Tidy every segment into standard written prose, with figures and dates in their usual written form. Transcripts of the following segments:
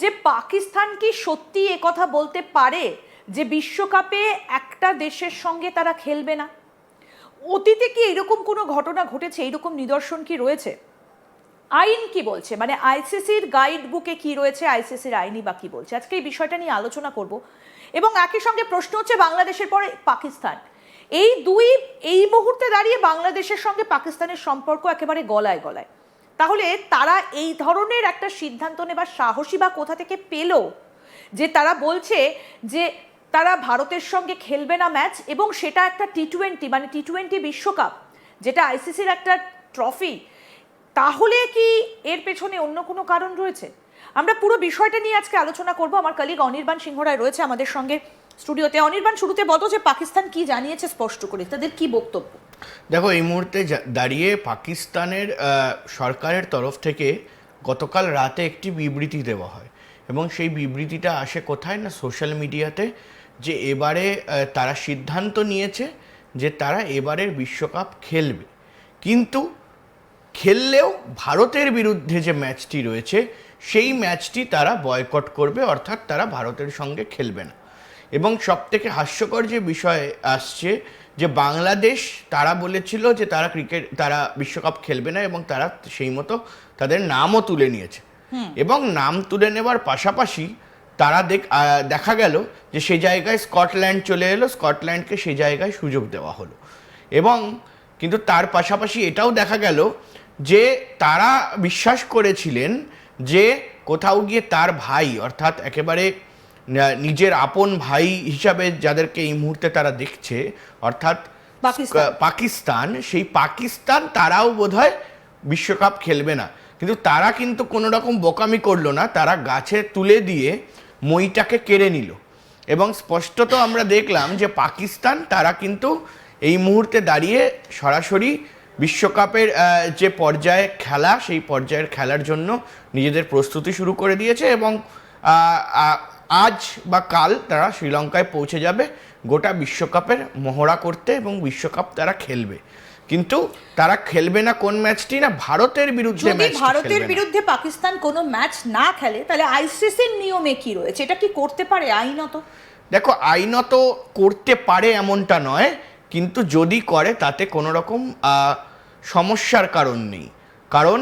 যে পাকিস্তান কি সত্যি একথা বলতে পারে যে বিশ্বকাপে একটা দেশের সঙ্গে তারা খেলবে না? অতীতে কি এরকম কোনো ঘটনা ঘটেছে? এরকম নিদর্শন কি রয়েছে? আইন কি বলছে, মানে আইসিসির গাইড বুকে কি রয়েছে, আইসিসির আইনি বা কি বলছে? আজকে এই বিষয়টা নিয়ে আলোচনা করব। এবং একই সঙ্গে প্রশ্ন হচ্ছে, বাংলাদেশের পরে পাকিস্তান, এই মুহূর্তে দাঁড়িয়ে বাংলাদেশের সঙ্গে পাকিস্তানের সম্পর্ক একেবারে গলায় গলায়। তাহলে তারা এই ধরনের একটা সিদ্ধান্ত নেবার সাহসী বা কোথা থেকে পেল যে তারা বলছে যে তারা ভারতের সঙ্গে খেলবে না ম্যাচ, এবং সেটা একটা টি-20, মানে টি-20 বিশ্বকাপ, যেটা আইসিসির একটা ট্রফি? তাহলে কি এর পেছনে অন্য কোনো কারণ রয়েছে? আমরা পুরো বিষয়টা নিয়ে আজকে আলোচনা করব। আমার কলিগ অনির্বাণ সিংহ রায় রয়েছে আমাদের সঙ্গে স্টুডিওতে। অনির্বাণ, শুরুতে বলো যে পাকিস্তান কি জানিয়েছে স্পষ্ট করে, তাদের কি বক্তব্য? দেখো, এই মুহূর্তে দাঁড়িয়ে পাকিস্তানের সরকারের তরফ থেকে গতকাল রাতে একটি বিবৃতি দেওয়া হয়, এবং সেই বিবৃতিটা আসে কোথায় না, সোশ্যাল মিডিয়াতে। যে এবারে তারা সিদ্ধান্ত নিয়েছে যে তারা এবারের বিশ্বকাপ খেলবে, কিন্তু খেললেও ভারতের বিরুদ্ধে যে ম্যাচটি রয়েছে সেই ম্যাচটি তারা বয়কট করবে, অর্থাৎ তারা ভারতের সঙ্গে খেলবে না। এবং সবথেকে হাস্যকর যে বিষয় আসছে, যে বাংলাদেশ তারা বলেছিল যে তারা বিশ্বকাপ খেলবে না, এবং তারা সেই মতো তাদের নামও তুলে নিয়েছে। এবং নাম তুলে নেওয়ার পাশাপাশি তারা দেখা গেল যে সেই জায়গায় স্কটল্যান্ড চলে এলো, স্কটল্যান্ডকে সেই জায়গায় সুযোগ দেওয়া হলো। এবং কিন্তু তার পাশাপাশি এটাও দেখা গেল যে তারা বিশ্বাস করেছিলেন যে কোথাও গিয়ে তার ভাই, অর্থাৎ একেবারে নিজের আপন ভাই হিসাবে যাদেরকে এই মুহূর্তে তারা দেখছে, অর্থাৎ পাকিস্তান, সেই পাকিস্তান তারাও বোধহয় বিশ্বকাপ খেলবে না। কিন্তু তারা কিন্তু কোনো রকম বোকামি করলো না, তারা গাছে তুলে দিয়ে মইটাকে কেড়ে নিল। এবং স্পষ্টত আমরা দেখলাম যে পাকিস্তান তারা কিন্তু এই মুহূর্তে দাঁড়িয়ে সরাসরি বিশ্বকাপের যে পর্যায়ে খেলা, সেই পর্যায়ের খেলার জন্য নিজেদের প্রস্তুতি শুরু করে দিয়েছে। এবং আজ বা কাল তারা শ্রীলঙ্কায় পৌঁছে যাবে গোটা বিশ্বকাপের মহড়া করতে, এবং বিশ্বকাপ তারা খেলবে। কিন্তু তারা খেলবে না কোন ম্যাচটি না, ভারতের বিরুদ্ধে। যদি ভারতের বিরুদ্ধে পাকিস্তান কোনো ম্যাচ না খেলে, তাহলে আইসিসির নিয়মে কি রয়েছে? এটা কি করতে পারে আইনত? দেখো, আইনত করতে পারে এমনটা নয়, কিন্তু যদি করে তাতে কোনো রকম সমস্যার কারণ নেই। কারণ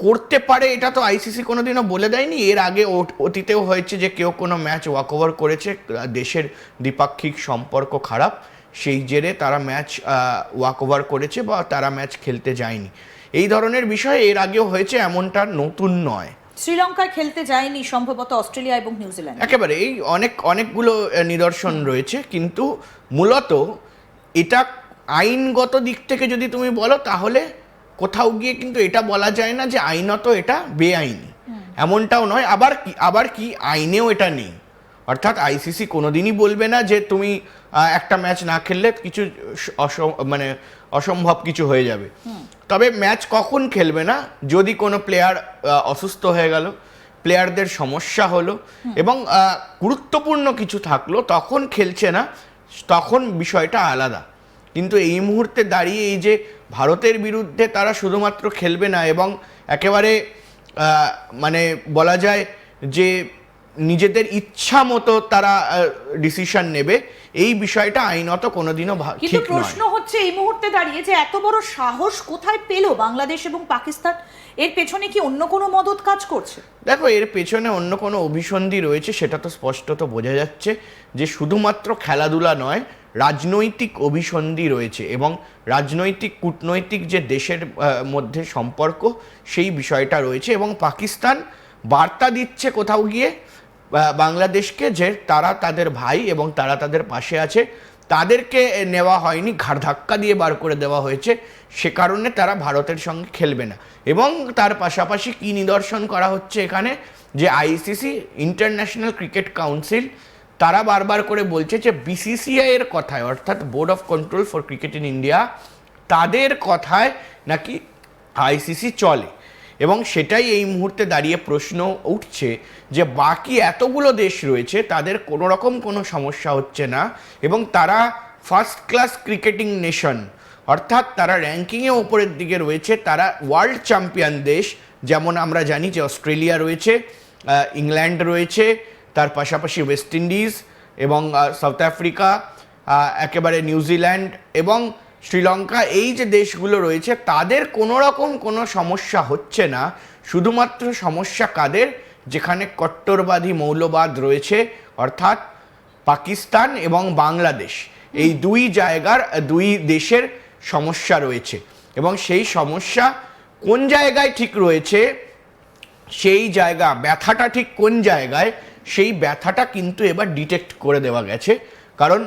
করতে পারে এটা তো আইসিসি কোনোদিনও বলে দেয়নি। এর আগে অতীতেও হয়েছে যে কেউ কোনো ম্যাচ ওয়াকওভার করেছে, দেশের দ্বিপাক্ষিক সম্পর্ক খারাপ, সেই জেরে তারা ম্যাচ ওয়াকওভার করেছে বা তারা ম্যাচ খেলতে যায়নি। এই ধরনের বিষয় এর আগেও হয়েছে, এমনটা নতুন নয়। শ্রীলঙ্কায় খেলতে যায়নি, সম্ভবত অস্ট্রেলিয়া এবং নিউজিল্যান্ড। একেবারে এই অনেকগুলো নিদর্শন রয়েছে, কিন্তু মূলত এটা আইনগত দিক থেকে যদি তুমি বলো, তাহলে কোথাও গিয়ে কিন্তু এটা বলা যায় না যে আইনত এটা বেআইনি, এমনটাও নয়। আবার কি আইনেও এটা নেই। অর্থাৎ আইসিসি কোনোদিনই বলবে না যে তুমি একটা ম্যাচ না খেললে কিছু মানে অসম্ভব কিছু হয়ে যাবে। তবে ম্যাচ কখন খেলবে না, যদি কোনো প্লেয়ার অসুস্থ হয়ে গেল, প্লেয়ারদের সমস্যা হলো এবং গুরুত্বপূর্ণ কিছু থাকলো, তখন খেলছে না, তখন বিষয়টা আলাদা। কিন্তু এই মুহূর্তে দাঁড়িয়ে এই যে ভারতের বিরুদ্ধে তারা শুধুমাত্র খেলবে না, এবং একেবারে মানে বলা যায় যে নিজেদের ইচ্ছা মতো তারা ডিসিশন নেবে, এই বিষয়টা আইনত কোনোদিনও ঠিক নয়। কিন্তু প্রশ্ন হচ্ছে এই মুহূর্তে দাঁড়িয়ে যে এত বড় সাহস কোথায় পেল বাংলাদেশ এবং পাকিস্তান? এর পেছনে কি অন্য কোনো মদত কাজ করছে? দেখো, এর পেছনে অন্য কোনো অভিসন্ধি রয়েছে, সেটা তো স্পষ্টত বোঝা যাচ্ছে যে শুধুমাত্র খেলাধুলা নয়, রাজনৈতিক অভিসন্ধি রয়েছে, এবং রাজনৈতিক কূটনৈতিক যে দেশের মধ্যে সম্পর্ক, সেই বিষয়টা রয়েছে। এবং পাকিস্তান বার্তা দিচ্ছে কোথাও গিয়ে বাংলাদেশকে যে তারা তাদের ভাই এবং তারা তাদের পাশে আছে, তাদেরকে নেওয়া হয়নি, ঘাড় ধাক্কা দিয়ে বার করে দেওয়া হয়েছে, সে কারণে তারা ভারতের সঙ্গে খেলবে না। এবং তার পাশাপাশি কি নিদর্শন করা হচ্ছে এখানে, যে আইসিসি, ইন্টারন্যাশনাল ক্রিকেট কাউন্সিল, তারা বারবার করে বলছে যে বিসিসিআই এর কথায়, অর্থাৎ board of control for cricket in India, তাদের কথায় নাকি আইসিসি চলে। এবং সেটাই এই মুহূর্তে দাঁড়িয়ে প্রশ্ন উঠছে যে বাকি এতগুলো দেশ রয়েছে, তাদের কোনো রকম কোনো সমস্যা হচ্ছে না, এবং তারা ফার্স্ট ক্লাস ক্রিকেটিং নেশন, অর্থাৎ তারা র্যাঙ্কিংয়ে ওপরের দিকে রয়েছে, তারা ওয়ার্ল্ড চ্যাম্পিয়ন দেশ। যেমন আমরা জানি যে অস্ট্রেলিয়া রয়েছে, ইংল্যান্ড রয়েছে, তার পাশাপাশি ওয়েস্ট ইন্ডিজ এবং সাউথ আফ্রিকা, একেবারে নিউজিল্যান্ড এবং শ্রীলঙ্কা, এই যে দেশগুলো রয়েছে তাদের কোনো রকম কোনো সমস্যা হচ্ছে না। শুধুমাত্র সমস্যা কাদের? যেখানে কট্টরবাদী মৌলবাদ রয়েছে, অর্থাৎ পাকিস্তান এবং বাংলাদেশ, এই দুই দেশের সমস্যা রয়েছে। এবং সেই সমস্যা কোন জায়গায় ঠিক রয়েছে, সেই জায়গা ব্যথাটা ঠিক কোন জায়গায়, সেই ব্যথাটা কিন্তু এবার ডিটেক্ট করে দেওয়া গেছে। কারণ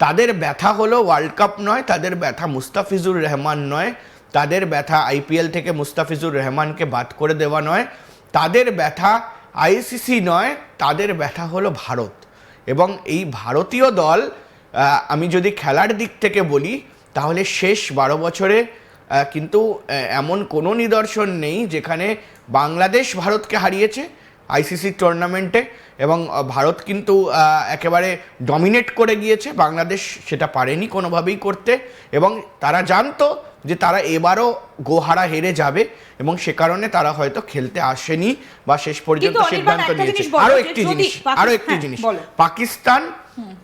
তাদের ব্যথা হলো ওয়ার্ল্ড কাপ নয়, তাদের ব্যথা মুস্তাফিজুর রহমান নয়, তাদের ব্যথা আইপিএল থেকে মুস্তাফিজুর রহমানকে বাদ করে দেওয়া নয়, তাদের ব্যথা আইসিসি নয়, তাদের ব্যথা হলো ভারত। এবং এই ভারতীয় দল, আমি যদি খেলার দিক থেকে বলি তাহলে শেষ 12 বছরে কিন্তু এমন কোনো নিদর্শন নেই যেখানে বাংলাদেশ ভারতকে হারিয়েছে আইসিসি টুর্নামেন্টে, এবং ভারত কিন্তু একেবারে ডমিনেট করে গিয়েছে, বাংলাদেশ সেটা পারেনি কোনোভাবেই করতে। এবং তারা জানতো যে তারা এবারও গোহারা হেরে যাবে, এবং সে কারণে তারা হয়তো খেলতে আসেনি বা শেষ পর্যন্ত কিন্তু সিদ্ধান্ত একটা নিয়েছে। জিনিস বলো, আরো যে একটি যদি জিনিস হ্যাঁ, বলো। পাকিস্তান,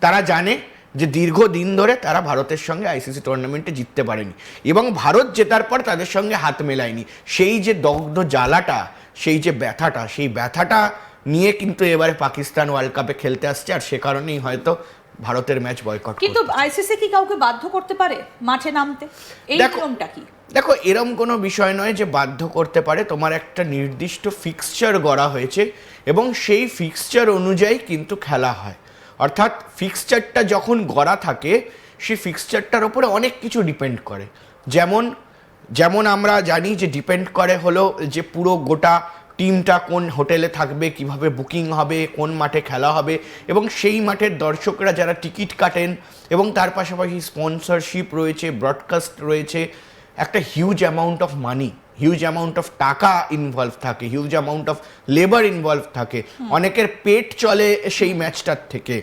তারা জানে যে দীর্ঘদিন ধরে তারা ভারতের সঙ্গে আইসিসি টুর্নামেন্টে জিততে পারেনি, এবং ভারত জেতার পর তাদের সঙ্গে হাত মেলায়নি। সেই যে দগ্ধ জ্বালাটা, সেই যে ব্যথাটা, সেই ব্যথাটা নিয়ে কিন্তু এবারে পাকিস্তান ওয়ার্ল্ড কাপে খেলতে আসছে, আর সে কারণেই হয়তো ভারতের ম্যাচ বয়কট। কিন্তু আইসিসি কি কাউকে বাধ্য করতে পারে মাঠে নামতে? এই নিয়মটা কি? দেখো, এরম কোনো বিষয় নয় যে বাধ্য করতে পারে। তোমার একটা নির্দিষ্ট ফিক্সচার গড়া হয়েছে এবং সেই ফিক্সচার অনুযায়ী কিন্তু খেলা হয়। অর্থাৎ ফিক্সচারটা যখন গড়া থাকে, সেই ফিক্সচারটার ওপরে অনেক কিছু ডিপেন্ড করে। যেমন আমরা জানি যে ডিপেন্ড করে হলো যে পুরো গোটা টিমটা কোন হোটেলে থাকবে, কিভাবে বুকিং হবে, কোন মাঠে খেলা হবে, এবং সেই মাঠের দর্শকরা যারা টিকিট কাটেন, এবং তার পাশাপাশি স্পন্সরশিপ রয়েছে, ব্রডকাস্ট রয়েছে, একটা huge amount of money, huge amount of টাকা ইনভলভ থাকে, huge amount of labour involve থাকে। অনেকের পেট চলে সেই ম্যাচটার থেকে,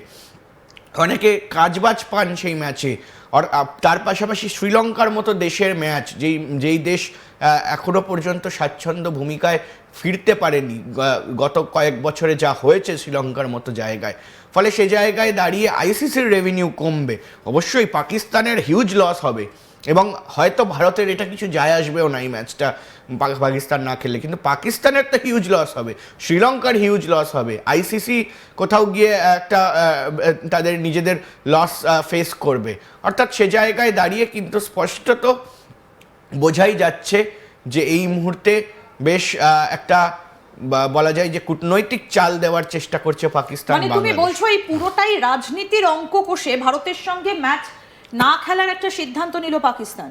অনেকে কাজবাজ পান সেই ম্যাচে। আর তার পাশাপাশি শ্রীলঙ্কার মতো দেশের ম্যাচ, যেই দেশ এখনো পর্যন্ত স্বাচ্ছন্দ্য ভূমিকায় ফিরতে পারেনি গত কয়েক বছরে যা হয়েছে শ্রীলঙ্কার মতো জায়গায়, ফলে সে জায়গায় দাঁড়িয়ে আইসিসির রেভিনিউ কমবে। অবশ্যই পাকিস্তানের হিউজ লস হবে, এবং হয়তো ভারতের এটা কিছু যায় আসবেও না এই ম্যাচটা পাকিস্তান না খেললে, কিন্তু পাকিস্তানের তো হিউজ লস হবে, শ্রীলঙ্কার হিউজ লস হবে, আইসিসি কোথাও গিয়ে একটা তাদের নিজেদের লস ফেস করবে। অর্থাৎ সে জায়গায় দাঁড়িয়ে কিন্তু স্পষ্টত বোঝাই যাচ্ছে যে এই মুহূর্তে বেশ একটা বলা যায় যে কূটনৈতিক চাল দেওয়ার চেষ্টা করছে পাকিস্তান। মানে তুমি বলছো এই পুরোটাই রাজনীতির অঙ্ক কষে ভারতের সঙ্গে ম্যাচ না খেলার একটা সিদ্ধান্ত নিল পাকিস্তান?